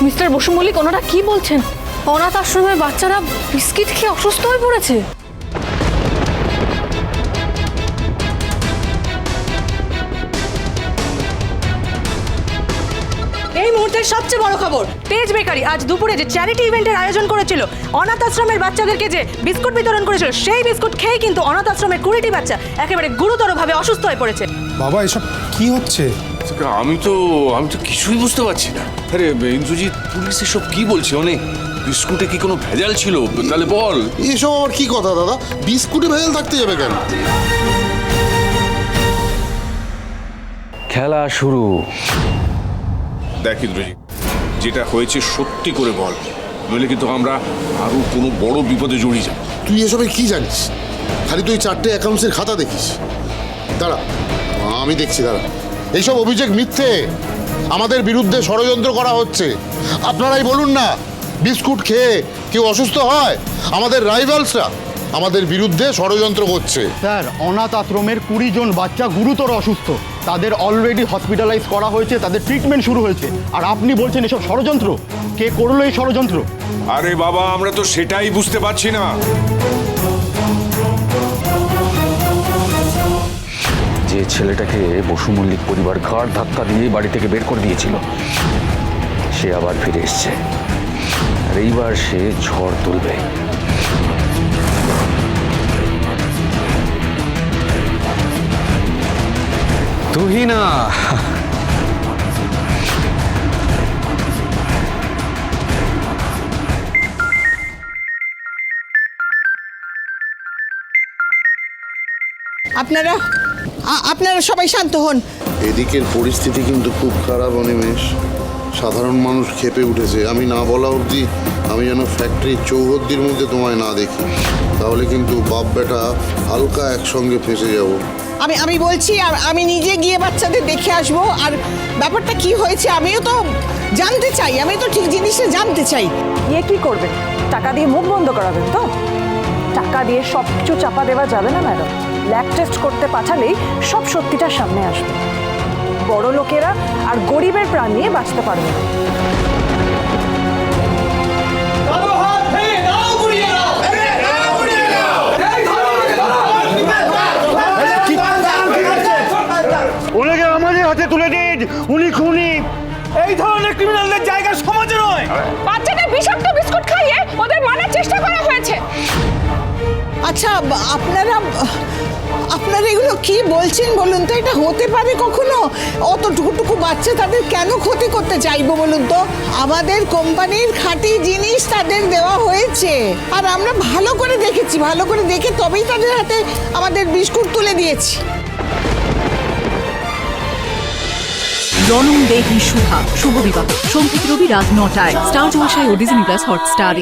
Mister Basu Mallick, ওনারা কি বলছেন? অনাথ আশ্রমের বাচ্চারা বিস্কিট খেয়ে অসুস্থ হয়ে পড়েছে। এই মুহূর্তের সবচেয়ে বড় খবর, তেজ বেকারি আজ দুপুরে যে চ্যারিটি ইভেন্টের আয়োজন করেছিল, অনাথ আশ্রমের বাচ্চাদেরকে যে বিস্কুট বিতরণ করেছিল, সেই বিস্কুট খেয়ে কিন্তু অনাথ আশ্রমের 20টি বাচ্চা একেবারে গুরুতরভাবে অসুস্থ হয়ে পড়েছে। বাবা, এসব কি হচ্ছে? আমি তো কিছুই বুঝতে পারছি না। আরে ইন্দ্রজিৎ, পুলিশ এসব কি বলছে? অনেক বিস্কুটে কি কোনো ভেজাল ছিল? তাহলে বল। এসব আবার কি কথা দাদা? বিস্কুটে ভেজাল থাকতে যাবে কেন? খেলা শুরু। দেখ ইন্দ্রজিৎ, যেটা হয়েছে সত্যি করে বল, নইলে কিন্তু আমরা আরো কোনো বড় বিপদে জড়িয়ে যাব। তুই এসবে কি জানিস? খালি তুই 4টে অ্যাকাউন্টসের খাতা দেখিস। দাঁড়া, আমি দেখছি, দাঁড়া। এইসব অভিযোগ মিথ্যে, আমাদের বিরুদ্ধে ষড়যন্ত্র করা হচ্ছে। আপনারাই বলুন না, বিস্কুট খেয়ে কেউ অসুস্থ হয়? আমাদের রাইভালসরা আমাদের বিরুদ্ধে ষড়যন্ত্র করছে। স্যার, অনাথ আশ্রমের 20 জন বাচ্চা গুরুতর অসুস্থ, তাদের অলরেডি হসপিটালাইজ করা হয়েছে, তাদের ট্রিটমেন্ট শুরু হয়েছে, আর আপনি বলছেন এসব ষড়যন্ত্র? কে করলো এই ষড়যন্ত্র? আরে বাবা, আমরা তো সেটাই বুঝতে পারছি না। যে ছেলেটাকে বসু মল্লিক পরিবার ঘাড় ধাক্কা দিয়ে বাড়ি থেকে বের করে দিয়েছিল, সে আবার ফিরে এসছে, আর এইবার সে ঝড় তুলবে। তুহিনা, আপনারা সবাই শান্ত হন। এদিকের পরিস্থিতি কিন্তু খুব খারাপ অনিমেষ। সাধারণ মানুষ ক্ষেপে উঠেছে। আমি না বলা অবধি আমি যেন ফ্যাক্টরির চৌহদ্দির মধ্যে তোমায় না দেখি, তাহলে কিন্তু বাপ বেটা হালকা একসঙ্গে ফেঁসে যাব। আমি বলছি, আমি নিজে গিয়ে বাচ্চাদের দেখে আসবো। আর ব্যাপারটা কি হয়েছে আমিও তো জানতে চাই, আমি তো ঠিক জিনিসটা জানতে চাই। ইয়ে কি করবেন? টাকা দিয়ে মুখ বন্ধ করাবেন তো? টাকা দিয়ে সব কিছু চাপা দেওয়া যাবে না ম্যাডাম। ল্যাব টেস্ট করতে পাঠালেই সব সত্যিটা সামনে আসবে। বড় লোকেরা আর গরিবের প্রাণ নিয়ে বাঁচতে পারবে না। ওনাকে আমাদের হাতে তুলে দিন, উনি খুনি। এই ধরনের ক্রিমিনালদের জায়গা সমাজে নয়। বাচ্চাদের বিষাক্ত বিস্কুট খাইয়ে ওদের মারার চেষ্টা করা হয়েছে। আচ্ছা, আপনারা এগুলো কি বলছেন বলুন তো? এটা হতে পারে কখনো? অতটুকু বাচ্চা, তাদের কেন ক্ষতি করতে চাইবো বলুন তো? আমাদের কোম্পানির খাঁটি জিনিস তাদের দেওয়া হয়েছে, আর আমরা ভালো করে দেখেছি, ভালো করে দেখে তবেই তাদের হাতে আমাদের বিস্কুট তুলে দিয়েছি। রণং দেহি শুভা শুভ বিবাহ সোম থেকে রবি রাত 9টায় স্টার জলসায় ও ডিজনি প্লাস হটস্টারে।